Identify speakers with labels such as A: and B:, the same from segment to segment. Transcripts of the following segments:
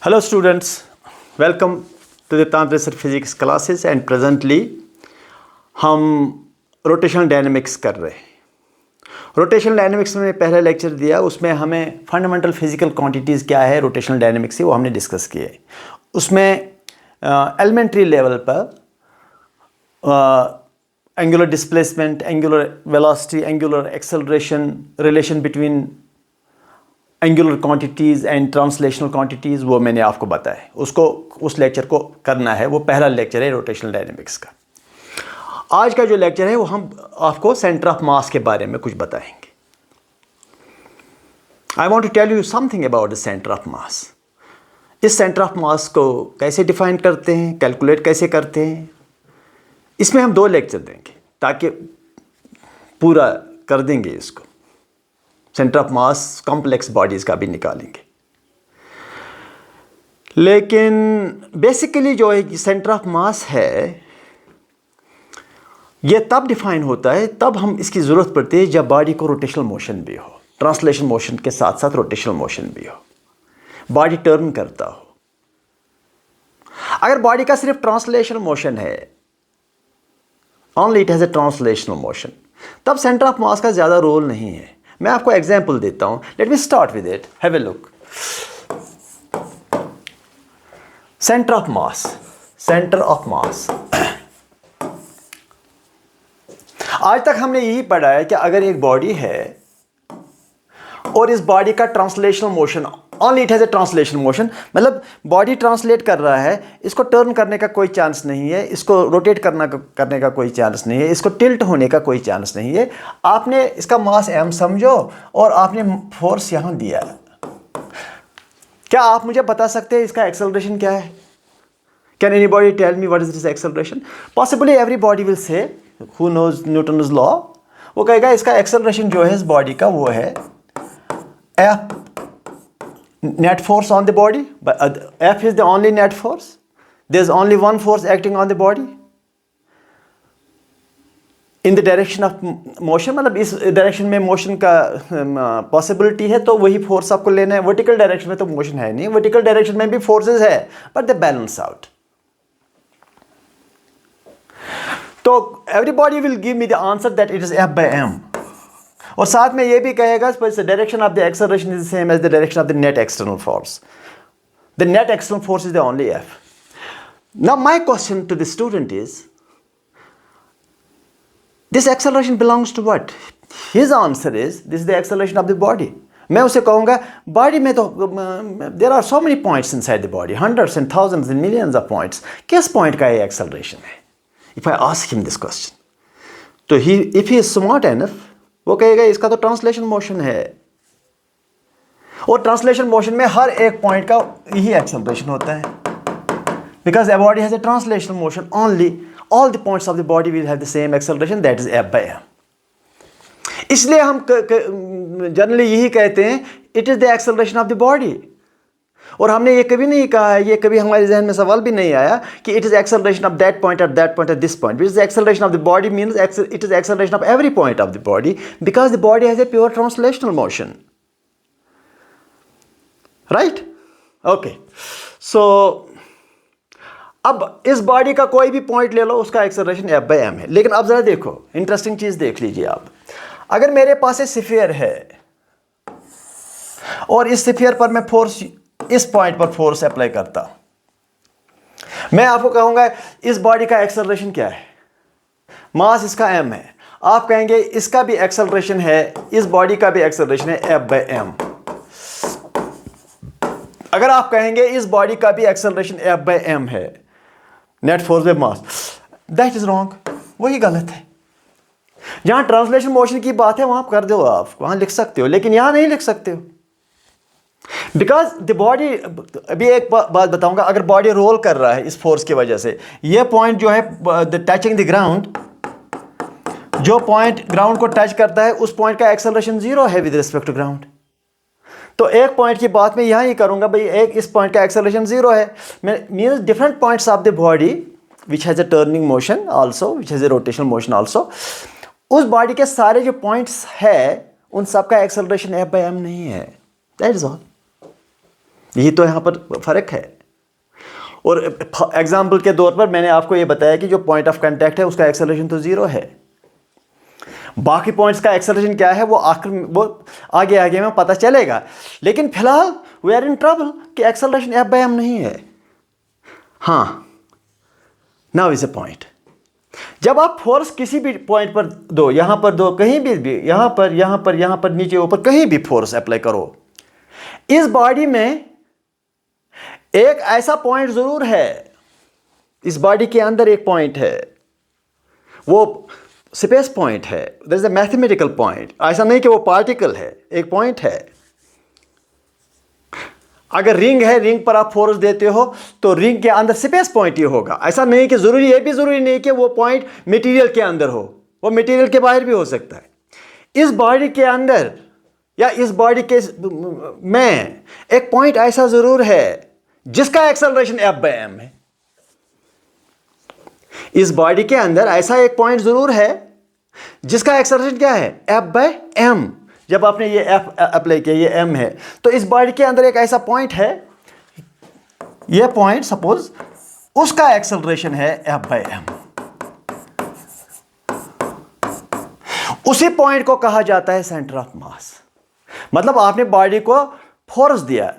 A: Hello students, welcome to the Temperature Physics classes and presently हम rotational dynamics कर रहे हैं। रोटेशनल डायनेमिक्स में पहला लेक्चर दिया, उसमें हमें फंडामेंटल फिजिकल क्वांटिटीज़ क्या है रोटेशनल डायनेमिक्स से वो हमने डिस्कस किए। उसमें एलिमेंट्री लेवल पर angular displacement, angular velocity, angular acceleration, relation between angular quantities and translational quantities वो मैंने आपको बताया। उसको उस लेक्चर को करना है, वो पहला लेक्चर है रोटेशनल डायनेमिक्स का। आज का जो लेक्चर है वो हम आपको सेंटर ऑफ मास के बारे में कुछ बताएंगे। I want to tell you something about the centre of mass. इस सेंटर ऑफ मास को कैसे डिफाइन करते हैं, कैलकुलेट कैसे करते हैं, इसमें हम 2 लेक्चर देंगे ताकि पूरा कर देंगे इसको। Centre of mass complex bodies का भी निकालेंगे, लेकिन बेसिकली जो है सेंटर ऑफ मास है ये तब डिफाइन होता है, तब हम इसकी ज़रूरत पड़ती है जब बॉडी को रोटेशनल मोशन भी हो, ट्रांसलेशन मोशन के साथ साथ रोटेशनल मोशन भी हो, बॉडी टर्न करता हो। अगर बॉडी का सिर्फ ट्रांसलेशनल मोशन है, only it has a translational motion, तब सेंटर ऑफ मास का ज़्यादा रोल नहीं है। मैं आपको एग्जाम्पल देता हूं, let me start with it, have a look. Centre of mass, centre of मास। आज तक हमने यही पढ़ा है कि अगर एक बॉडी है और इस बॉडी का translational motion, only it has a translation motion, मतलब बॉडी ट्रांसलेट कर रहा है, इसको टर्न करने का कोई चांस नहीं है, इसको रोटेट करने का कोई चांस नहीं है, इसको टिल्ट होने का कोई चांस नहीं है। आपने इसका मास m समझो और आपने फोर्स यहाँ दिया। क्या आप मुझे बता सकते हैं इसका एक्सेलरेशन क्या है? Can anybody tell me what is this acceleration? Possibly everybody will say, who knows Newton's law, वो कहेगा इसका एक्सेलरेशन जो है इस बॉडी का वो है F net force on the body, but F is the only net force. There's only one force acting on the body in the direction of motion, मतलब इस डायरेक्शन में मोशन का पॉसिबिलिटी है तो वही फोर्स आपको लेना है। वर्टिकल डायरेक्शन में तो मोशन है नहीं, वर्टिकल डायरेक्शन में भी फोर्सेस है बट दे बैलेंस आउट। तो everybody will give me the answer that it is F by m, और साथ में ये भी कहेगा direction of the acceleration is same as the direction of the net external force. The net external force is the only F. Now my question to the student is, this acceleration belongs to what? His answer is this is the acceleration of the body. मैं उसे कहूँगा body में तो there are so many points inside the body, hundreds and thousands and millions of points. किस point का ये acceleration है? If I ask him this question, तो if he is smart enough, वो कहेगा इसका तो ट्रांसलेशन मोशन है, और ट्रांसलेशन मोशन में हर एक पॉइंट का यही एक्सेलरेशन होता है, because a body has A translation motion, only all the points of the body will have the same acceleration, that is F by m. इसलिए हम जनरली यही कहते हैं it is the acceleration of the body, और हमने ये कभी नहीं कहा है, ये कभी हमारे जहन में सवाल भी नहीं आया कि it is acceleration of that point at that point at this point. It is acceleration of the body means it is acceleration of every point of the body, because the body has a pure translational motion, right? Okay, so अब इस body का कोई भी point ले लो, उसका acceleration F by m है। लेकिन अब जरा देखो, इंटरेस्टिंग चीज देख लीजिए आप। अगर मेरे पास एक स्फीयर है और इस स्फीयर पर मैं फोर्स, इस पॉइंट पर फोर्स अप्लाई करता हूं, मैं आपको कहूंगा इस बॉडी का एक्सेलरेशन क्या है, मास इसका m है, आप कहेंगे इसका भी एक्सेलरेशन है, इस बॉडी का भी एक्सेलरेशन है F by m। अगर आप कहेंगे इस बॉडी का भी एक्सेलरेशन F by m है, net force by mass, that is wrong, वही गलत है। जहां ट्रांसलेशन मोशन की बात है वहां कर दो, आप वहां लिख सकते हो, लेकिन यहां नहीं लिख सकते हो, बिकॉज द बॉडी, अभी एक बात बताऊंगा, अगर बॉडी रोल कर रहा है इस फोर्स की वजह से, ये पॉइंट जो है द टचिंग द ग्राउंड, जो पॉइंट ग्राउंड को टच करता है उस पॉइंट का एक्सेलरेशन 0 है विद रिस्पेक्ट टू ग्राउंड। तो एक पॉइंट की बात मैं यहाँ ही करूंगा, भाई एक इस पॉइंट का एक्सेलरेशन 0 है, means different points of the body which has a turning motion also, which has a rotational motion also, उस बॉडी के सारे जो पॉइंट्स है उन सब का एक्सेलरेशन F by m नहीं है, दैट इज ऑल। यही तो यहाँ पर फ़र्क है। और एग्जाम्पल के तौर पर मैंने आपको ये बताया कि जो पॉइंट ऑफ कांटेक्ट है उसका एक्सेलरेशन तो ज़ीरो है, बाकी पॉइंट्स का एक्सेलरेशन क्या है वो आखिर में, वो आगे आगे में पता चलेगा। लेकिन फिलहाल वी आर इन ट्रबल कि एक्सेलरेशन F/m नहीं है। हाँ, नाउ इज ए पॉइंट, जब आप फोर्स किसी भी पॉइंट पर दो, यहां पर दो, कहीं भी यहां पर, यहां पर, यहां पर, नीचे ऊपर, कहीं भी फोर्स अप्लाई करो, इस बॉडी में एक ऐसा पॉइंट जरूर है, इस बॉडी के अंदर एक पॉइंट है, वो स्पेस पॉइंट है, there is a mathematical point. ऐसा नहीं कि वो पार्टिकल है, एक पॉइंट है। अगर रिंग है, रिंग पर आप फोर्स देते हो तो रिंग के अंदर स्पेस पॉइंट ही होगा। ऐसा नहीं कि जरूरी, ये भी जरूरी नहीं कि वो पॉइंट मटेरियल के अंदर हो, वो मटेरियल के बाहर भी हो सकता है। इस बॉडी के अंदर या इस बॉडी के में एक पॉइंट ऐसा जरूर है जिसका एक्सेलरेशन F/m है। इस बॉडी के अंदर ऐसा एक पॉइंट जरूर है जिसका एक्सेलरेशन क्या है, F/m। जब आपने ये F अप्लाई किया, ये m है, तो इस बॉडी के अंदर एक ऐसा पॉइंट है, ये पॉइंट सपोज उसका एक्सेलरेशन है F/m। उसी पॉइंट को कहा जाता है सेंटर ऑफ मास। मतलब आपने बॉडी को फोर्स दिया,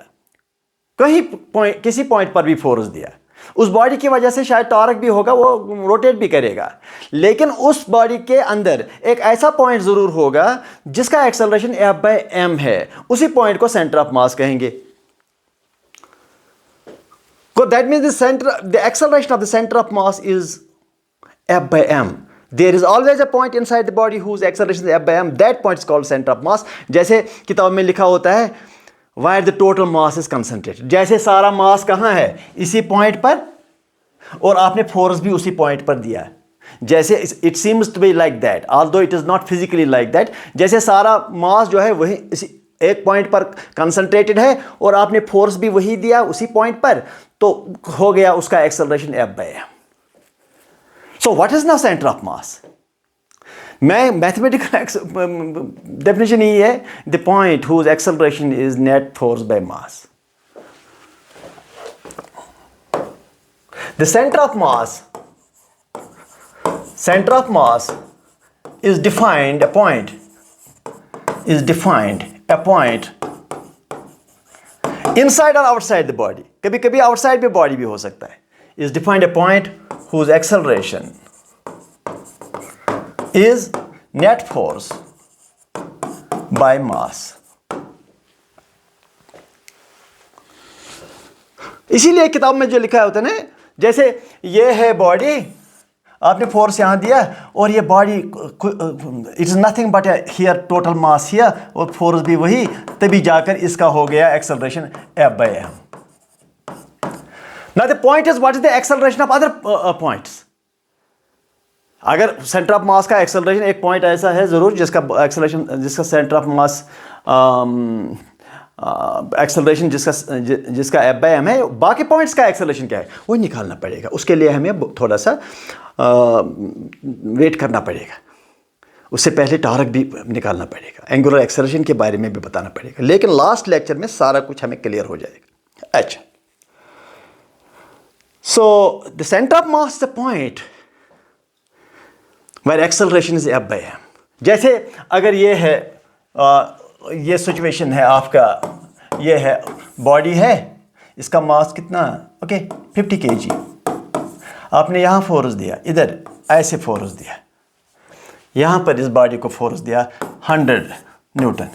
A: कहीं पॉइंट, किसी पॉइंट पर भी फोर्स दिया, उस बॉडी की वजह से शायद टॉर्क भी होगा, वो रोटेट भी करेगा, लेकिन उस बॉडी के अंदर एक ऐसा पॉइंट जरूर होगा जिसका एक्सेलरेशन F/m है। उसी पॉइंट को सेंटर ऑफ मास कहेंगे। So that means the acceleration of the center of mass is F/m. There is always a point inside the body whose acceleration is F/m. That point is called center of mass. जैसे किताब में लिखा होता है where the total mass is concentrated. जैसे सारा मास कहाँ है, इसी पॉइंट पर, और आपने फोर्स भी उसी पॉइंट पर दिया। जैसे it seems to be like that, although it is not physically like that. जैसे सारा मास जो है वही इसी एक पॉइंट पर कंसंट्रेटेड है और आपने फोर्स भी वही दिया उसी पॉइंट पर, तो हो गया उसका acceleration F/m. So what is now center of mass? Mathematical definition ही है, the point whose acceleration is net force by mass. The centre of mass is defined, a point is defined, a point inside or outside the body, कभी कभी outside भी body भी हो सकता है, is defined a point whose acceleration is net force by mass. इसीलिए किताब में जो लिखा होता है ना, जैसे ये है बॉडी, आपने फोर्स यहां दिया और ये body, it is nothing but here total mass here, और फोर्स भी वही, तभी जाकर इसका हो गया acceleration F/m. Now the point is what is the acceleration of other points? अगर सेंटर ऑफ मास का एक्सेलरेशन, एक पॉइंट ऐसा है जरूर जिसका एक्सेलरेशन, जिसका सेंटर ऑफ मास एक्सेलरेशन जिसका F/m है, बाकी पॉइंट्स का एक्सेलरेशन क्या है वो निकालना पड़ेगा। उसके लिए हमें थोड़ा सा वेट करना पड़ेगा, उससे पहले टॉर्क भी निकालना पड़ेगा, एंगुलर एक्सेलरेशन के बारे में भी बताना पड़ेगा, लेकिन लास्ट लेक्चर में सारा कुछ हमें क्लियर हो जाएगा। अच्छा, so the centre of mass is the point where acceleration is F/m. जैसे अगर ये है, ये सिचुएशन है आपका, ये है बॉडी है, इसका मास कितना, ओके 50 kg, आपने यहाँ फोर्स दिया, इधर ऐसे फोर्स दिया, यहाँ पर इस बॉडी को फोर्स दिया 100 न्यूटन।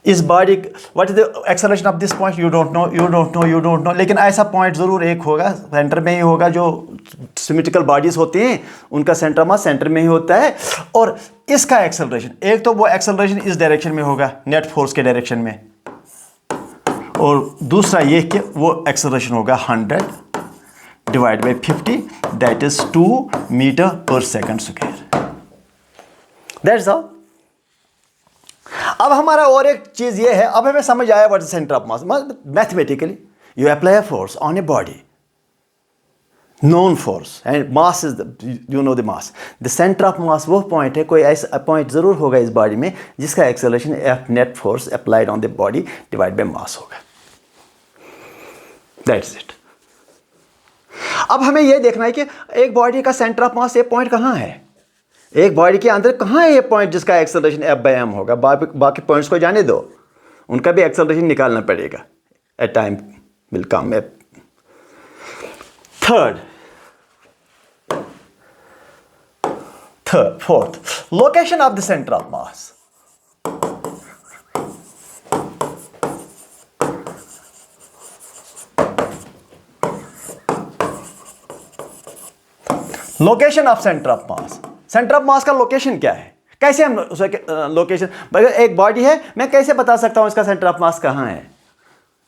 A: इस body, what is the acceleration of this point, you don't know, लेकिन ऐसा पॉइंट ज़रूर एक होगा, सेंटर में ही होगा। जो सिमेट्रिकल बॉडीज होती हैं उनका सेंटर मास सेंटर में ही होता है, और इसका एक्सेलरेशन, एक तो वो एक्सेलरेशन इस डायरेक्शन में होगा, नेट फोर्स के डायरेक्शन में, और दूसरा ये कि वो एक्सेलरेशन होगा 100 divide by 50, that is 2 metre per second square. That's all. अब हमारा और एक चीज ये है, अब हमें समझ आया what is centre of mass. Mathematically you apply a force on a body, known force, and mass is you know the mass. The centre of मास वो पॉइंट है, कोई ऐसा पॉइंट जरूर होगा इस बॉडी में जिसका acceleration F net force applied on the body divide by mass होगा। That's it. अब हमें यह देखना है कि एक बॉडी का सेंटर ऑफ मास ये पॉइंट कहाँ है, एक बॉडी के अंदर कहाँ है ये पॉइंट जिसका एक्सेलरेशन F/m होगा। बाकी पॉइंट्स को जाने दो, उनका भी एक्सेलरेशन निकालना पड़ेगा। ए time will come. Fourth, location of the centre of mass. Location of centre of mass. Centre of मास का लोकेशन क्या है, कैसे हम उसे लोकेशन, एक बॉडी है, मैं कैसे बता सकता हूं इसका सेंटर ऑफ मास कहां है।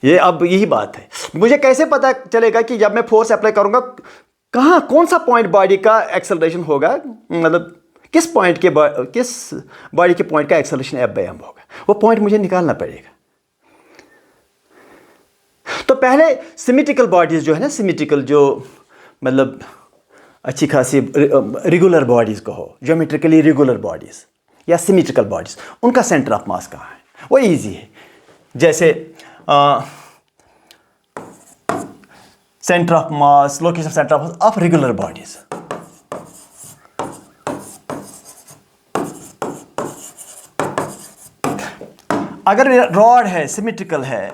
A: ये अब यही बात है, मुझे कैसे पता चलेगा कि जब मैं फोर्स अप्लाई करूंगा कहां, कौन सा पॉइंट बॉडी का एक्सेलरेशन होगा, मतलब किस बॉडी के पॉइंट का एक्सेलरेशन F/m होगा, वो पॉइंट मुझे निकालना पड़ेगा। तो पहले सिमेट्रिकल बॉडीज जो है ना, सिमेट्रिकल जो मतलब अच्छी खासी रेगुलर बॉडीज को हो, ज्योमेट्रिकली रेगुलर बॉडीज या सिमेट्रिकल बॉडीज, उनका सेंटर ऑफ मास कहाँ है, वो इजी है। जैसे centre of mass, location centre of mass of regular bodies. अगर रॉड है, सिमेट्रिकल है,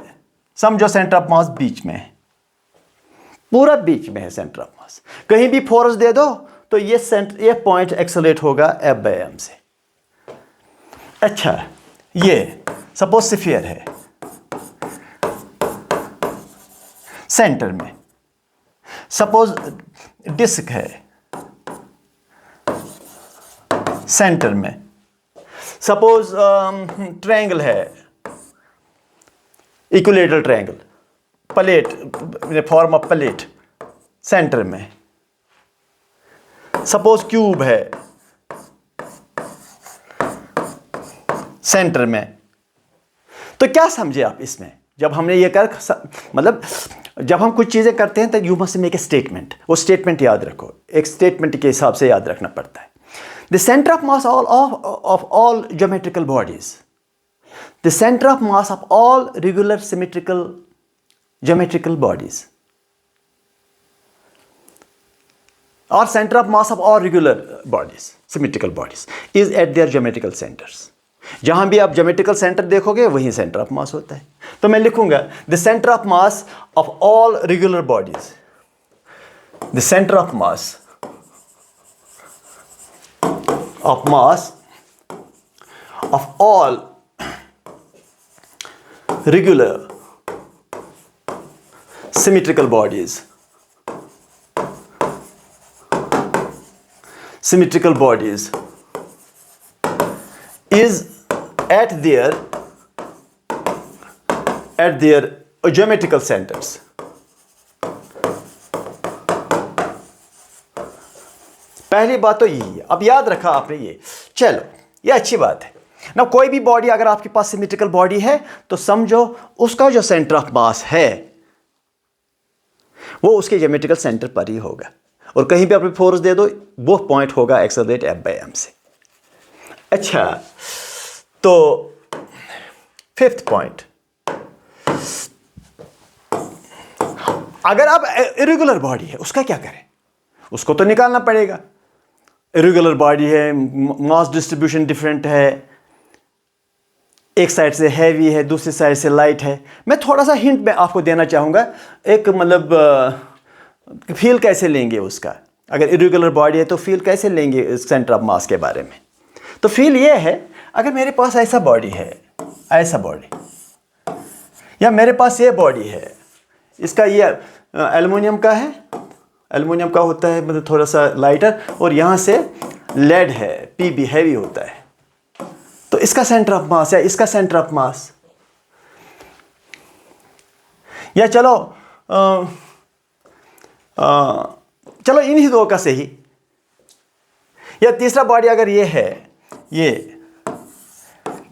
A: समझो सेंटर ऑफ मास बीच में है, पूरा बीच में है सेंटर ऑफ मास, कहीं भी फोर्स दे दो तो ये पॉइंट एक्सेलरेट होगा F/m से। अच्छा, ये सपोज स्फीयर है सेंटर में, सपोज डिस्क है सेंटर में, सपोज ट्रायंगल है, equilateral triangle, plate, form of plate centre में, सपोज क्यूब है सेंटर में। तो क्या समझे आप इसमें, जब हमने ये कर, मतलब जब हम कुछ चीजें करते हैं तो you must make a statement, वो स्टेटमेंट याद रखो, एक स्टेटमेंट के हिसाब से याद रखना पड़ता है। The centre of mass of all geometrical bodies, the centre of mass of all regular symmetrical geometrical bodies or center of mass of all regular bodies, symmetrical bodies is at their geometrical centers। जहां भी आप geometrical center देखोगे वहीं center of mass होता है। तो मैं लिखूंगा the center of mass of all regular bodies, the center of mass of all regular symmetrical bodies is at their geometrical centers। पहली बात तो यही है, अब याद रखा आपने ये, चलो ये अच्छी बात है ना। कोई भी बॉडी अगर आपके पास सिमेट्रिकल बॉडी है तो समझो उसका जो सेंटर ऑफ मास है वो उसके ज्योमेट्रिकल सेंटर पर ही होगा, और कहीं पे आप फोर्स दे दो वो पॉइंट होगा एक्सेलरेट F/m से। अच्छा, तो फिफ्थ पॉइंट, अगर अब इरेगुलर बॉडी है उसका क्या करें, उसको तो निकालना पड़ेगा। इरेगुलर बॉडी है, मास डिस्ट्रीब्यूशन डिफरेंट है, एक साइड से हैवी है, दूसरी साइड से लाइट है। मैं थोड़ा सा हिंट मैं आपको देना चाहूँगा, एक मतलब फील कैसे लेंगे उसका, अगर इरेगुलर बॉडी है तो फील कैसे लेंगे सेंटर ऑफ मास के बारे में। तो फील ये है, अगर मेरे पास ऐसा बॉडी है, ऐसा बॉडी, या मेरे पास ये बॉडी है, इसका ये एल्युमिनियम का है, एल्युमिनियम का होता है मतलब थोड़ा सा लाइटर, और यहाँ से लेड है, Pb हैवी होता है, तो इसका सेंटर ऑफ मास या इसका सेंटर ऑफ मास, या चलो चलो इन्हीं दो का सही, या तीसरा बॉडी अगर ये है, ये,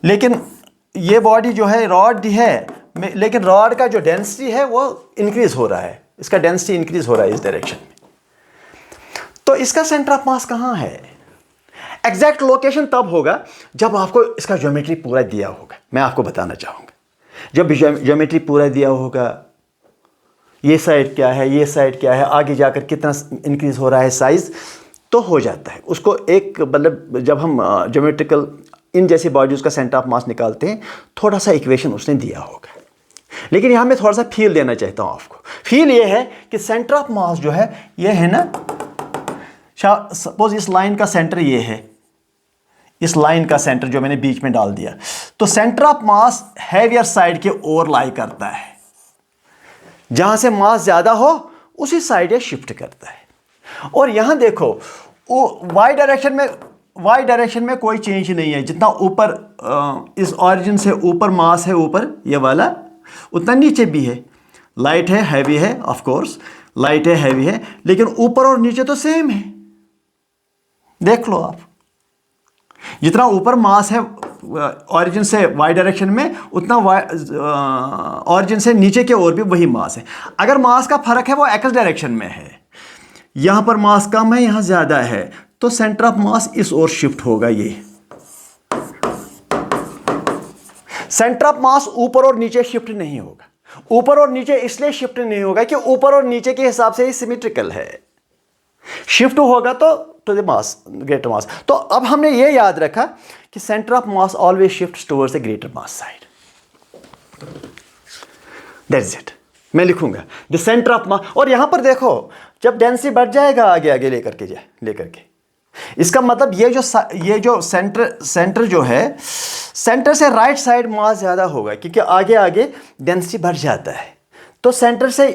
A: लेकिन ये बॉडी जो है रॉड है, लेकिन रॉड का जो डेंसिटी है वो इंक्रीज हो रहा है, इसका डेंसिटी इंक्रीज हो रहा है इस डायरेक्शन में, तो इसका सेंटर ऑफ मास कहाँ है। एग्जैक्ट लोकेशन तब होगा जब आपको इसका ज्योमेट्री पूरा दिया होगा। मैं आपको बताना चाहूँगा, जब ज्योमेट्री पूरा दिया होगा ये साइड क्या है, ये साइड क्या है, आगे जाकर कितना इंक्रीज हो रहा है साइज़, तो हो जाता है उसको एक मतलब जब हम ज्योमेट्रिकल इन जैसी बॉडीज़ का सेंटर ऑफ मास निकालते हैं थोड़ा सा इक्वेशन उसने दिया होगा। लेकिन यहाँ मैं थोड़ा सा फील देना चाहता हूँ आपको। फील ये है कि सेंटर ऑफ मास जो है ये है ना, सपोज इस लाइन का सेंटर ये है, इस लाइन का सेंटर जो मैंने बीच में डाल दिया, तो centre of mass heavier side के ओर लाई करता है। जहां से मास ज्यादा हो उसी साइड ये शिफ्ट करता है। और यहां देखो वाई डायरेक्शन में कोई चेंज नहीं है। जितना ऊपर इस ऑरिजिन से ऊपर मास है ऊपर ये वाला, उतना नीचे भी है। लाइट है, हैवी है, ऑफ कोर्स लाइट है, हैवी है, लेकिन ऊपर और नीचे तो सेम है। देख लो आप, जितना ऊपर मास है ऑरिजिन से वाई डायरेक्शन में, उतना ऑरिजिन से नीचे के ओर भी वही मास है। अगर मास का फर्क है वो एक्स डायरेक्शन में है, यहां पर मास कम है, यहां ज्यादा है, तो सेंटर ऑफ मास इस ओर शिफ्ट होगा। ये सेंटर ऑफ मास ऊपर और नीचे शिफ्ट नहीं होगा। ऊपर और नीचे इसलिए शिफ्ट नहीं होगा कि ऊपर और नीचे के हिसाब से ही सिमेट्रिकल है। शिफ्ट होगा तो टू द मास, ग्रेटर मास। तो अब हमने ये याद रखा कि centre of mass always shifts towards the greater mass side. That's it. मैं लिखूंगा द सेंटर ऑफ मास। और यहां पर देखो जब डेंसिटी बढ़ जाएगा आगे आगे लेकर के इसका मतलब ये जो सेंटर जो है, सेंटर से राइट साइड मास ज्यादा होगा क्योंकि आगे आगे डेंसिटी बढ़ जाता है। तो सेंटर से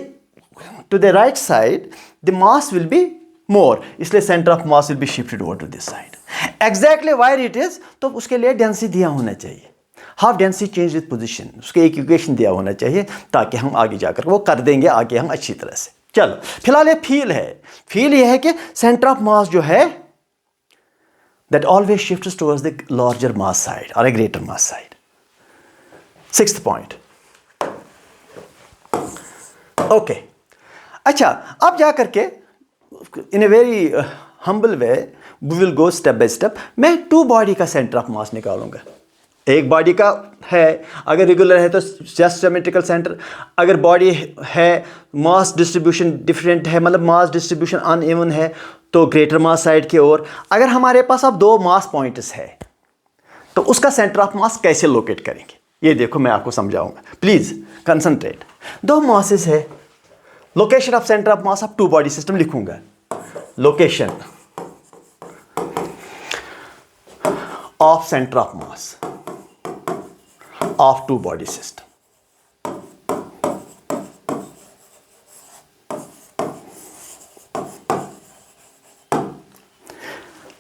A: to the right side the mass will be more, इसलिए centre of mass will be shifted over to this side. Exactly where it is, तो उसके लिए डेंसिटी दिया होना चाहिए। Half density change with position, उसके एक इक्वेशन दिया होना चाहिए ताकि हम आगे जाकर वो कर देंगे आगे हम अच्छी तरह से। चलो फिलहाल ये फील है। फील ये है कि सेंटर ऑफ मास जो है that always shifts towards the larger mass side or a greater mass side. Sixth point. Okay. अच्छा, अब जा करके in a very humble way we will go step by step. मैं टू बॉडी का centre of मास निकालूंगा। एक body का है, अगर रेगुलर है तो जस्ट सिमेट्रिकल सेंटर, अगर बॉडी है मास डिस्ट्रीब्यूशन डिफरेंट है, मतलब मास डिस्ट्रीब्यूशन अनइवन है, तो ग्रेटर मास साइड की ओर। अगर हमारे पास अब दो मास पॉइंट्स है तो उसका सेंटर ऑफ मास कैसे लोकेट करेंगे, ये देखो मैं आपको समझाऊंगा। Please concentrate. दो मासेस है, location of centre of mass of two body system लिखूंगा। Location of centre of mass of two body system.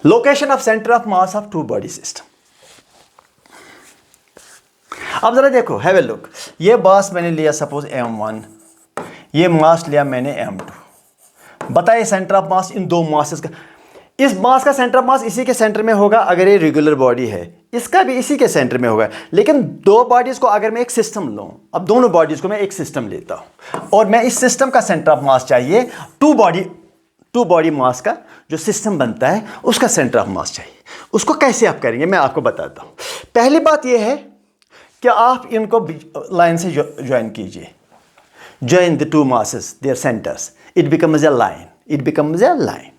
A: Location of center of mass of two body system. अब जरा देखो, हैव ए लुक। ये मास मैंने लिया suppose m1, ये मास लिया मैंने m2। बताइए सेंटर ऑफ मास इन दो मासेस का। इस मास का सेंटर ऑफ मास इसी के सेंटर में होगा अगर ये रेगुलर बॉडी है, इसका भी इसी के सेंटर में होगा। लेकिन दो बॉडीज को अगर मैं एक सिस्टम लूं, अब दोनों बॉडीज को मैं एक सिस्टम लेता हूं और मैं इस सिस्टम का सेंटर ऑफ मास चाहिए, टू बॉडी मास का जो सिस्टम बनता है उसका सेंटर ऑफ मास चाहिए। उसको कैसे आप करेंगे मैं आपको बताता हूं। पहली बात यह है कि आप इनको लाइन से ज्वाइन कीजिए। Join the two masses there centres, it becomes a line.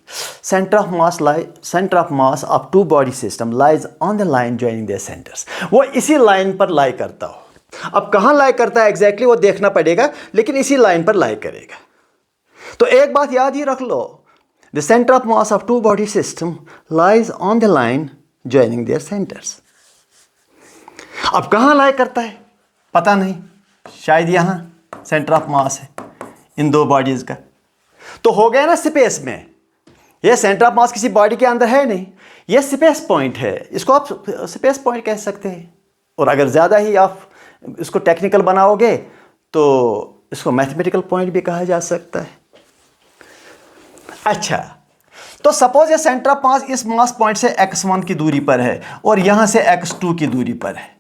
A: Center of mass of two body system lies on the line joining their centers. वो इसी लाइन पर लाई करता हो। अब कहाँ लाई करता है एग्जैक्टली वो देखना पड़ेगा, लेकिन इसी लाइन पर लाई करेगा। तो एक बात याद ही रख लो, the center of mass of two body system lies on the line joining their centers. अब कहाँ लाई करता है पता नहीं, शायद यहाँ सेंटर ऑफ मास है इन दो बॉडीज का। तो हो गया ना स्पेस में। ये सेंटर ऑफ मास किसी बॉडी के अंदर है नहीं, ये स्पेस पॉइंट है, इसको आप स्पेस पॉइंट कह सकते हैं। और अगर ज़्यादा ही आप इसको टेक्निकल बनाओगे तो इसको मैथमेटिकल पॉइंट भी कहा जा सकता है। अच्छा, तो सपोज ये सेंटर ऑफ मास इस मास पॉइंट से x1 की दूरी पर है और यहाँ से x2 की दूरी पर है।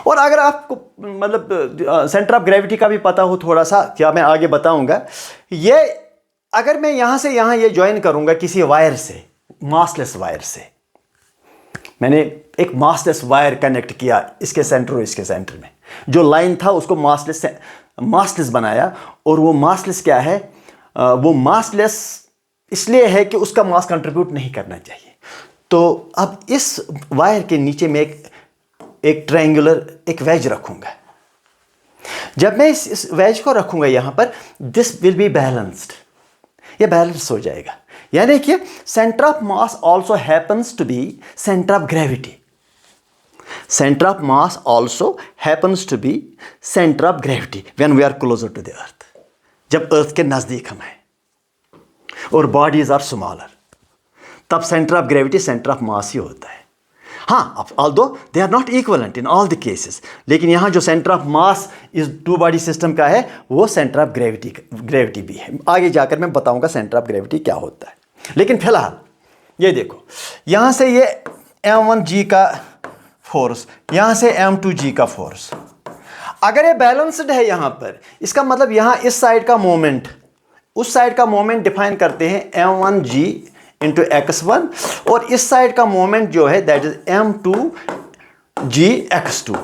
A: और अगर आपको मतलब सेंटर ऑफ ग्रेविटी का भी पता हो थोड़ा सा, क्या मैं आगे बताऊंगा। ये अगर मैं यहां से यहां ये ज्वाइन करूंगा किसी वायर से, मासलेस वायर से, मैंने एक मासलेस वायर कनेक्ट किया इसके सेंटर और इसके सेंटर में, जो लाइन था उसको मासलेस मासलेस बनाया, और वो मासलेस क्या है, वो मासलेस इसलिए है कि उसका मास कंट्रीब्यूट नहीं करना चाहिए। तो अब इस वायर के नीचे में एक ट्रायंगुलर एक वेज रखूँगा। जब मैं इस वेज को रखूँगा यहाँ पर, दिस विल बी बैलेंस्ड, ये बैलेंस हो जाएगा। यानी कि centre of mass also happens to be centre of gravity. Centre of mass also happens to be centre of gravity when we are closer to the earth, जब earth के नज़दीक हम हैं और बॉडीज आर स्मॉलर, तब centre of gravity centre of mass ही होता है। हाँ, although they are not equivalent in all the cases, लेकिन यहाँ जो सेंटर ऑफ मास इस टू बॉडी सिस्टम का है वो सेंटर ऑफ ग्रेविटी भी है। आगे जाकर मैं बताऊंगा सेंटर ऑफ ग्रेविटी क्या होता है, लेकिन फिलहाल ये देखो, यहाँ से ये m1g का फोर्स, यहाँ से m2g का फोर्स, अगर ये बैलेंस्ड है यहाँ पर, इसका मतलब यहाँ इस साइड का मोमेंट उस साइड का मोमेंट डिफाइन करते हैं m1g इंटू x1, और इस साइड का मोमेंट जो है that is m2g x2,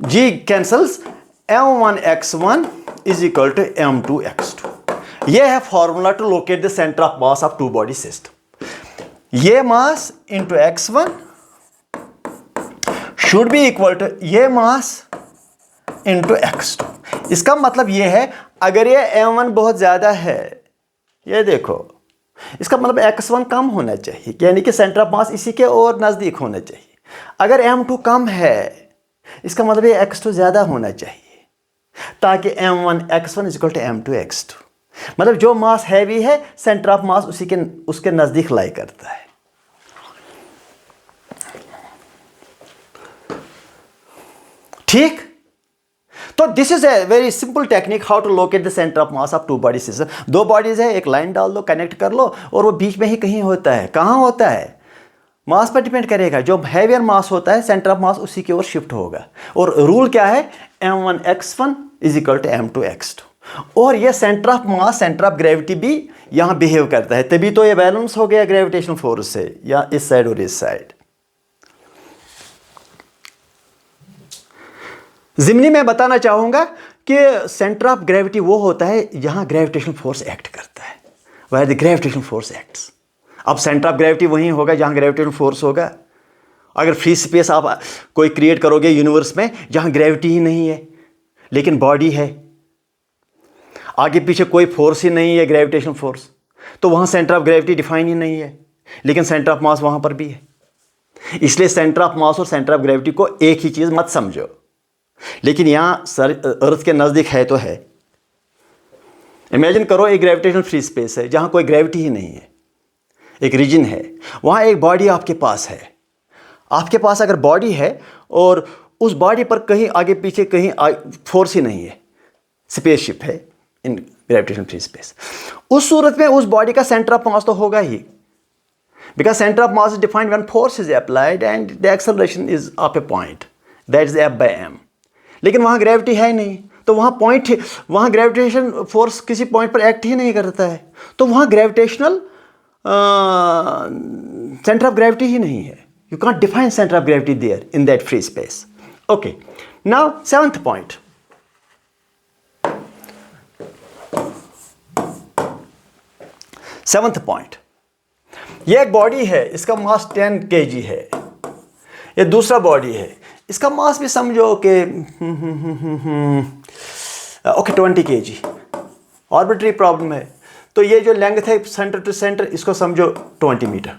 A: g cancels, m1 x1 is equal to m2 x2। ये है formula to locate the centre of mass of two body system. ये mass into x1 should be equal to ये mass into x2। इसका मतलब ये है, अगर ये m1 बहुत ज्यादा है, ये देखो, इसका मतलब x1 कम होना चाहिए, यानी कि सेंटर ऑफ मास इसी के और नज़दीक होना चाहिए। अगर m2 कम है, इसका मतलब ये x2 ज़्यादा होना चाहिए, ताकि m1 x1 is equal to m2 x2। मतलब जो मास हैवी है, सेंटर ऑफ मास उसके नज़दीक लाई करता है। ठीक, तो this is a very simple technique how to locate the centre of mass of two body system. दो बॉडीज है, एक लाइन डाल दो, कनेक्ट कर लो, और वो बीच में ही कहीं होता है। कहाँ होता है? मास पर डिपेंड करेगा। जो हैवियर मास होता है, सेंटर ऑफ मास उसी की ओर शिफ्ट होगा। और रूल क्या है? m1 x1 is equal to m2 x2। और ये centre of mass, centre of gravity भी यहाँ बिहेव करता है, तभी तो ये बैलेंस हो गया ग्रेविटेशनल फोर्स से, या इस साइड और इस साइड। ज़िमनी मैं बताना चाहूँगा कि सेंटर ऑफ ग्रेविटी वो होता है जहाँ ग्रेविटेशनल फोर्स एक्ट करता है, where the gravitational force acts. अब सेंटर ऑफ ग्रेविटी वहीं होगा जहाँ ग्रेविटेशनल फोर्स होगा। अगर फ्री स्पेस आप कोई क्रिएट करोगे यूनिवर्स में जहाँ ग्रेविटी ही नहीं है लेकिन बॉडी है, आगे पीछे कोई फोर्स ही नहीं है ग्रेविटेशनल फोर्स, तो वहाँ सेंटर ऑफ ग्रेविटी डिफाइन ही नहीं है, लेकिन सेंटर ऑफ मास वहाँ पर भी है। इसलिए सेंटर ऑफ मास और सेंटर ऑफ ग्रेविटी को एक ही चीज़ मत समझो, लेकिन यहाँ अर्थ के नज़दीक है तो है। इमेजिन करो एक ग्रेविटेशनल फ्री स्पेस है जहाँ कोई ग्रेविटी ही नहीं है, एक रीजन है, वहाँ एक बॉडी आपके पास है। आपके पास अगर बॉडी है और उस बॉडी पर कहीं आगे पीछे कहीं फोर्स ही नहीं है, स्पेसशिप है इन ग्रेविटेशनल फ्री स्पेस, उस सूरत में उस बॉडी का सेंटर ऑफ मास तो होगा ही, because centre of mass is defined when force is applied and the acceleration is of a point that is F/m। लेकिन वहाँ ग्रेविटी है नहीं, तो वहाँ ग्रेविटेशन फोर्स किसी पॉइंट पर एक्ट ही नहीं करता है, तो वहाँ ग्रेविटेशनल सेंटर ऑफ ग्रेविटी ही नहीं है। You can't define centre of gravity there in that free space. Okay, now seventh point. Seventh point, ये एक बॉडी है, इसका मास 10 kg है। ये दूसरा बॉडी है, इसका मास भी समझो कि ओके 20 kg। ऑर्बिटरी प्रॉब्लम है, तो ये जो लेंथ है सेंटर टू सेंटर, इसको समझो 20 मीटर।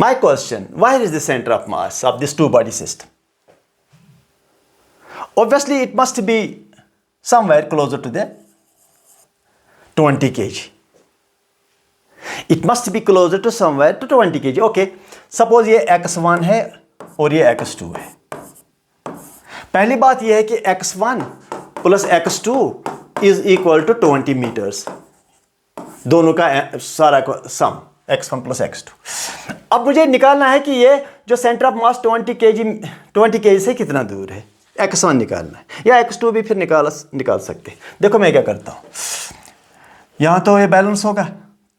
A: My question, where is the centre of mass of this two body system? Obviously it must be somewhere closer to the 20 kg. It must be closer to somewhere to 20 kg. Okay, suppose ये x1 है और ये x2 है। पहली बात यह है कि x1 plus x2 is equal to 20 metres, दोनों का सारा को सम x1 प्लस x2। अब मुझे निकालना है कि ये जो सेंटर ऑफ मास 20 kg से कितना दूर है, x1 निकालना है, या x2 भी फिर निकाल सकते हैं। देखो मैं क्या करता हूँ, यहाँ तो ये बैलेंस होगा,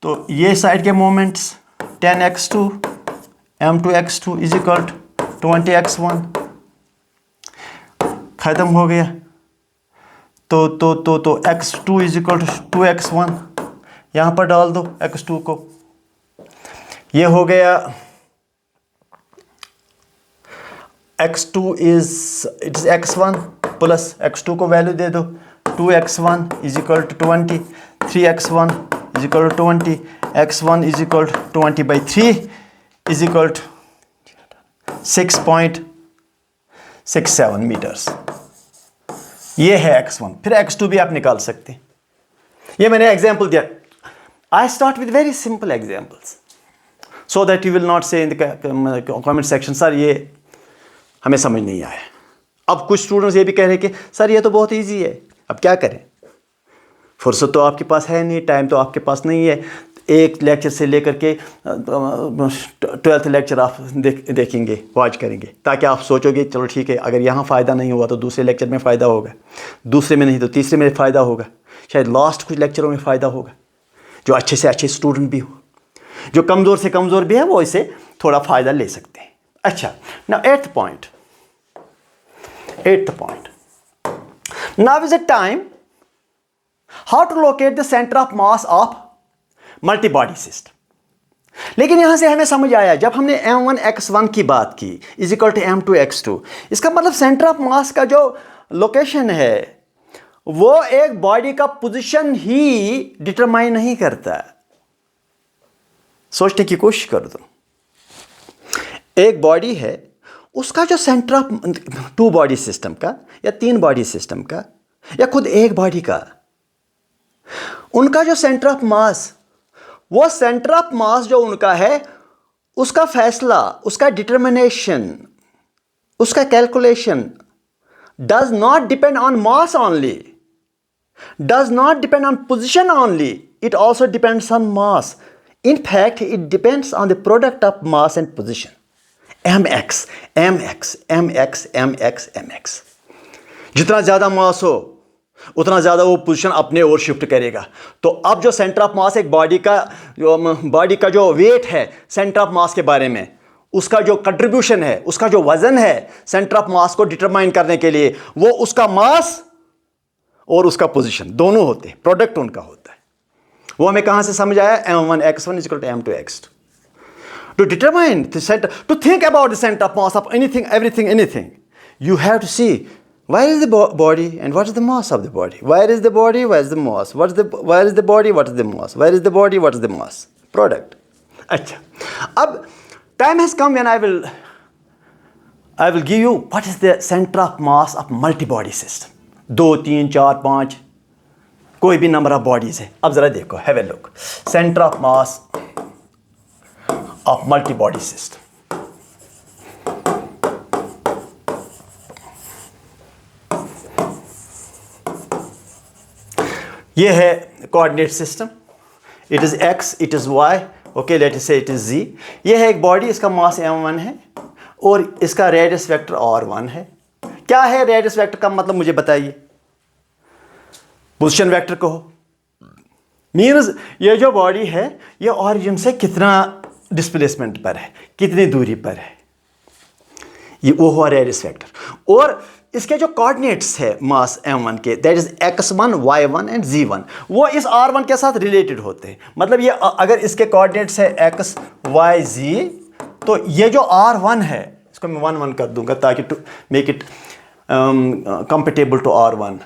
A: तो ये साइड के moments 10x2 m2 x2 is equal to 20x1 खत्म हो गया। तो x2 is equal to 2x1, यहाँ पर डाल दो x2 को, ये हो गया x2 it is x1 plus x2 को वैल्यू दे दो, 2x1 is equal to 20, 3x1 is equal to 20, x1 is equal to 20/3 is equal to 6.67 metres. ये है x1। फिर x2 भी आप निकाल सकते हैं। ये मैंने एग्जाम्पल दिया। I start with very simple examples so that you will not say in the comment section sir ये हमें समझ नहीं आया। अब कुछ स्टूडेंट्स ये भी कह रहे हैं कि सर ये तो बहुत ईजी है, अब क्या करें, फुर्सत तो आपके पास है नहीं, टाइम तो आपके पास नहीं है, एक लेक्चर से लेकर के 12th लेक्चर आप देखेंगे, वॉच करेंगे, ताकि आप सोचोगे चलो ठीक है, अगर यहाँ फ़ायदा नहीं हुआ तो दूसरे लेक्चर में फ़ायदा होगा, दूसरे में नहीं तो तीसरे में फ़ायदा होगा, शायद लास्ट कुछ लेक्चरों में फ़ायदा होगा। जो अच्छे से अच्छे स्टूडेंट भी हो, जो कमज़ोर से कमज़ोर भी है, वो इससे थोड़ा फ़ायदा ले सकते हैं। अच्छा, now eighth point now is a time how to locate the centre of mass of multi body system. लेकिन यहां से हमें समझ आया, जब हमने m1 x1 की बात की is equal to m2 x2, इसका मतलब सेंटर ऑफ मास का जो लोकेशन है वो एक बॉडी का पोजीशन ही डिटरमाइन नहीं करता। सोचने की कोशिश कर दो, एक बॉडी है, उसका जो सेंटर ऑफ 2 बॉडी सिस्टम का या 3 बॉडी सिस्टम का या खुद एक बॉडी का, उनका जो सेंटर ऑफ मास, वो सेंटर ऑफ मास जो उनका है उसका फैसला, उसका डिटर्मिनेशन, उसका calculation does not depend on mass only, does not depend on position only, it also depends on mass. In fact, it depends on the product of mass and position. mx, mx, mx, mx, mx. जितना ज़्यादा मास हो उतना ज़्यादा वो position अपने ओर shift करेगा। तो अब जो सेंटर ऑफ मास एक बॉडी का जो वेट है सेंटर ऑफ मास के बारे में, उसका जो कंट्रीब्यूशन है, उसका जो वजन है सेंटर ऑफ मास को डिटरमाइन करने के लिए, वो उसका मास और उसका पोजीशन दोनों होते हैं, प्रोडक्ट उनका होता है। वो हमें कहां से समझ आया? m1 x1 is equal to m2 x2. To determine the center, to think about the center of mass of anything, everything, anything, you have to see where is the body and what is the mass of the body. Where is the body? Where is the mass? Where is the body? What is the mass? Where is the body? What is the mass? Product. अच्छा, अब time has come when I will give you what is the center of mass of multi-body system. 2, 3, 4, 5 कोई भी number of bodies है। अब जरा देखो, have a look, centre of mass of multi body system. ये है coordinate system, it is x, it is y, okay, let us say it is जी। ये है एक बॉडी, इसका मास m1 है और इसका रेडियस वेक्टर r1 है। क्या है रेडियस वेक्टर का मतलब, मुझे बताइए। पोजीशन वेक्टर कहो, मीन्स ये जो बॉडी है ये ऑरिजिन से कितना डिस्प्लेसमेंट पर है, कितनी दूरी पर है, ये वो हुआ रेडियस वेक्टर। और इसके जो कोऑर्डिनेट्स है मास m1 के, that is x1, y1 and z1, वो इस r1 के साथ रिलेटेड होते हैं। मतलब ये अगर इसके कोऑर्डिनेट्स है x, y, z, तो ये जो r1 है इसको मैं 1 1 कर दूंगा ताकि to make it compatible to r1,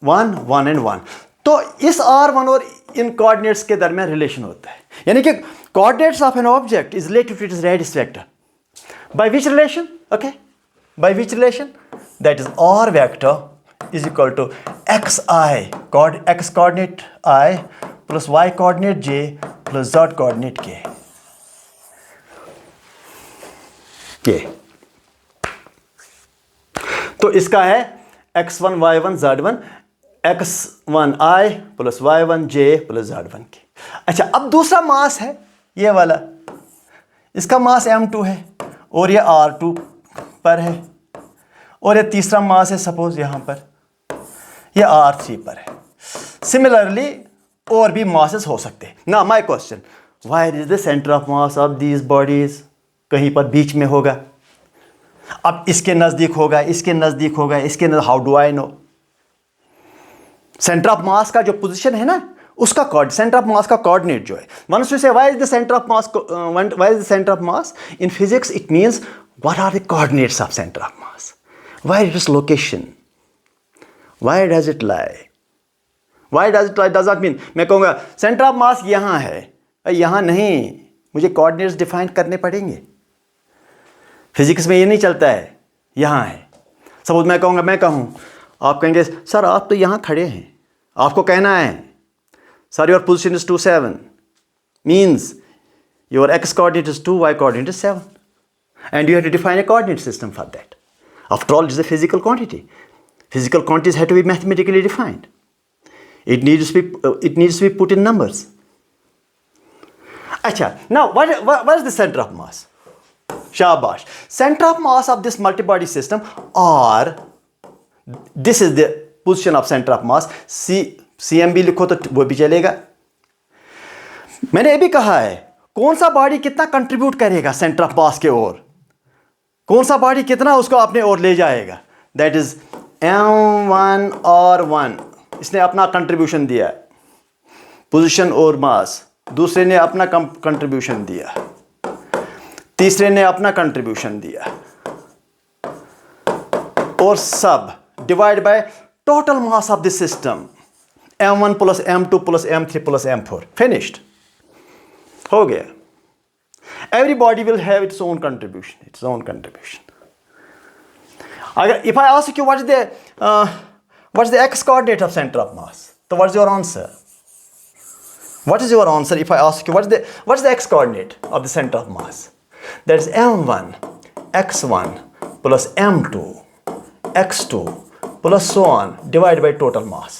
A: 1 1 and 1। तो इस r1 और इन कोऑर्डिनेट्स के दरमियान रिलेशन होता है, यानी कि coordinates of an object is related to its radius vector. By which relation? Okay, by which relation? That is r vector is equal to xi, x coordinate i plus y coordinate j plus z coordinate k। तो इसका है x1 y1 z1, x1 i plus y1 j plus z1 k। अच्छा, अब दूसरा मास है ये वाला, इसका मास m2 है और ये r2 पर है, और ये तीसरा मास है सपोज यहाँ पर, ये r3 पर है। सिमिलरली और भी मासेस हो सकते हैं ना। My question, wire is the centre of mass of these bodies? कहीं पर बीच में होगा। अब इसके नज़दीक होगा, इसके नज़दीक होगा, इसके नज़दीक, how do I know? Centre of मास का जो पोजीशन है ना, उसका सेंटर ऑफ मास का कोऑर्डिनेट जो है, once we say why is the centre of mass, why is the centre of mass in physics, it means what are the coordinates of centre of mass, where it is location, why does it lie, why does it lie does not mean मैं कहूँगा centre of मास यहाँ है, यहाँ नहीं, मुझे coordinates define करने पड़ेंगे। Physics में ये नहीं चलता है, यहाँ है। सपोज मैं कहूँगा, मैं कहूँ, आप कहेंगे सर आप तो यहाँ खड़े हैं, आपको कहना है sir your position is 27 means your x coordinate is 2, y coordinate is 7, and you have to define a coordinate system for that. After all, it is a physical quantity. Physical quantities have to be mathematically defined. It needs to be put in numbers. Acha, now what is the center of mass? Shabash. Center of mass of this multibody system, or this is the position of center of mass. CMB लिखो तो वो भी चलेगा। मैंने ये भी कहा है कौन सा बॉडी कितना कंट्रीब्यूट करेगा सेंटर ऑफ मास के ओर, कौन सा बॉडी कितना उसको अपने ओर ले जाएगा, दैट इज M1 और 1। इसने अपना कंट्रीब्यूशन दिया पोजीशन और मास, दूसरे ने अपना कंट्रीब्यूशन दिया, तीसरे ने अपना कंट्रीब्यूशन दिया, और सब divide by total mass of the system, M1 plus M2 plus M3 plus M4, finished, हो गया। Every body will have its own contribution, अगर if I ask you what is the x coordinate of center of mass, तो what is your answer? What is your answer if I ask you what is the x coordinate of the center of mass? That is M1 x1 plus M2 x2 plus so on divided by total mass,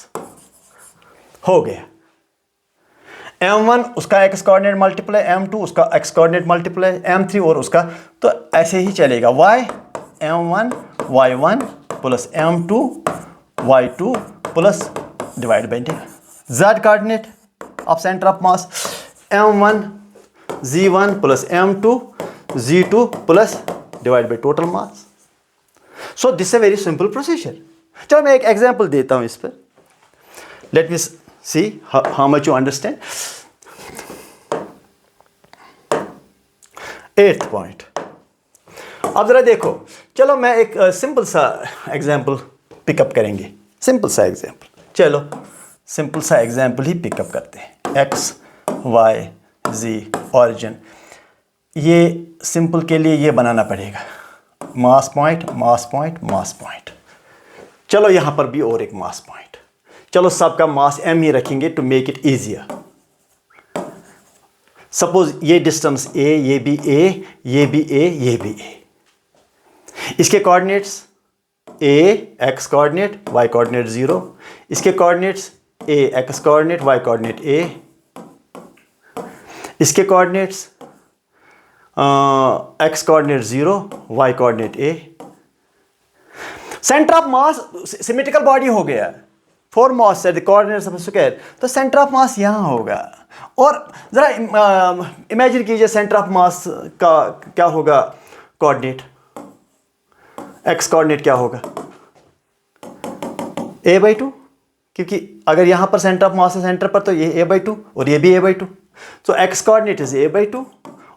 A: हो गया। M1 उसका x coordinate multiply, M2 उसका x coordinate multiply, M3 और उसका, तो ऐसे ही चलेगा। y M1 y1 plus M2 y2 plus divide by z coordinate of centre of mass, M1 z1 plus M2 z2 plus divide by total mass. So this A very simple procedure. चलो मैं एक example देता हूं इस पर, let me see how much you understand. 8th point, अब जरा देखो, चलो मैं एक सिंपल सा एग्जांपल पिकअप करेंगे, सिंपल सा एग्जांपल, चलो सिंपल सा एग्जांपल ही पिकअप करते हैं। x y z ऑरिजिन, ये सिंपल के लिए ये बनाना पड़ेगा, मास point mass point mass point. चलो यहाँ पर भी और एक मास पॉइंट, चलो सबका मास m ही रखेंगे to make it easier. Suppose ये डिस्टेंस a, ये भी a, ये भी a, ये भी a, इसके coordinates a x coordinate, y coordinate 0, इसके coordinates a x coordinate, y coordinate a, इसके coordinates x coordinate 0, y coordinate a। Centre of mass symmetrical body हो गया, 4 mass at the coordinates of square, तो centre of मास यहाँ होगा। और जरा imagine कीजिए सेंटर ऑफ मास का क्या होगा कोऑर्डिनेट, x कोऑर्डिनेट क्या होगा a/2, क्योंकि अगर यहाँ पर सेंटर ऑफ मास है सेंटर पर, तो ये a/2 और ये भी a/2, तो x कोऑर्डिनेट इज a/2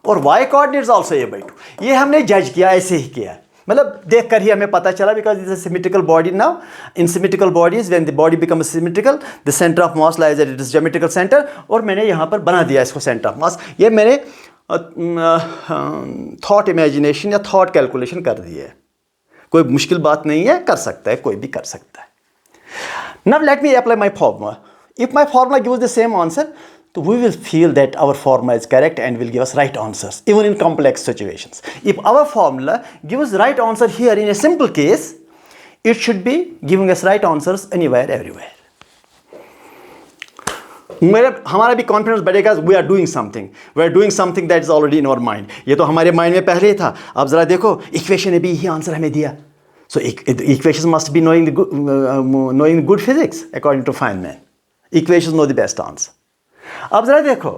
A: और y कोऑर्डिनेट आल्सो a/2। ये हमने जज किया, ऐसे ही किया, मतलब देख कर ही हमें पता चला, because is a symmetrical body. Now in symmetrical bodies when the body becomes symmetrical the centre of mass lies at its geometrical centre, और मैंने यहाँ पर बना दिया इसको सेंटर ऑफ मास। ये मैंने थॉट इमेजिनेशन या थॉट कैलकुलेशन कर दिया है, कोई मुश्किल बात नहीं है, कर सकता है, कोई भी कर सकता है। Now let me apply my formula. If my formula gives the same answer, so we will feel that our formula is correct and will give us right answers even in complex situations. If our formula gives right answer here in a simple case, it should be giving us right answers anywhere, everywhere. हमारा भी confidence बढ़ेगा, we are doing something that is already in our mind. ये तो हमारे mind में पहले ही था। अब जरा देखो इक्वेशन ने भी यही आंसर हमें दिया। So equations must be knowing good physics according to Feynman. Equations know the best answer. अब जरा देखो,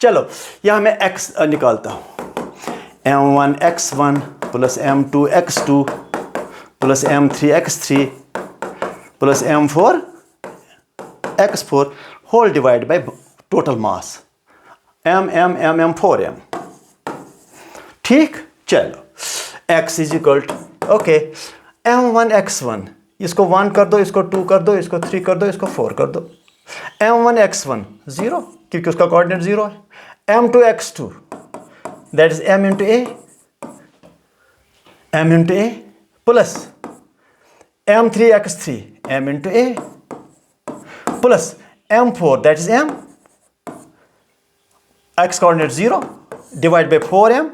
A: चलो यहाँ मैं x निकालता हूँ, m1 x1 plus m2 x2 plus m3 x3 plus m4 x4 whole divided by total mass m 4m. ठीक, चलो x is equal to okay m1 x1, इसको 1 कर दो, इसको 2 कर दो, इसको 3 कर दो, इसको 4 कर दो. m1 x1 0 क्योंकि उसका कोऑर्डिनेट 0 है. m2 x2 that is m into a plus m3 x3 m into a plus m4 that is m x coordinate 0 divided by 4m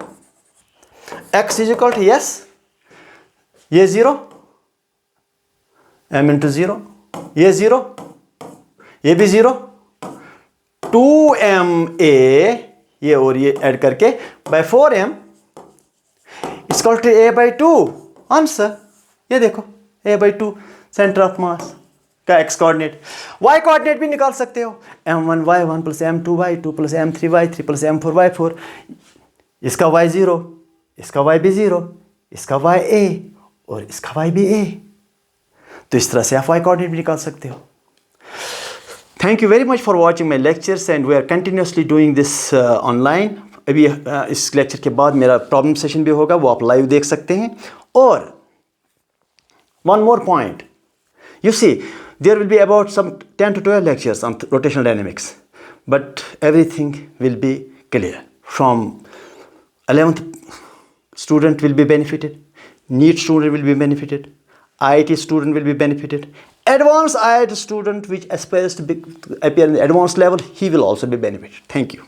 A: x is equal to yes ये 0 m into 0 ये 0 ये भी 0 2ma ये और ये add करके by 4m is equal to a by 2 answer. ये देखो a by 2 सेंटर ऑफ मास का x कोऑर्डिनेट. y कोऑर्डिनेट भी निकाल सकते हो m1 y1 plus m2 y2 plus m3 y3 plus m4 y4. इसका y 0, इसका y भी 0, इसका y a और इसका y भी a. तो इस तरह से आप y कोऑर्डिनेट भी निकाल सकते हो. Thank you very much for watching my lectures and we are continuously doing this online. अभी इस लेक्चर के बाद मेरा प्रॉब्लम सेशन भी होगा, वो आप लाइव देख सकते हैं. और one more point, you see there will be about some 10 to 12 lectures on rotational dynamics, but everything will be clear. From 11th student will be benefited, NEET student will be benefited, IIT student will be benefited, advanced IIT student which aspires to appear in the advanced level, he will also be benefited. Thank you.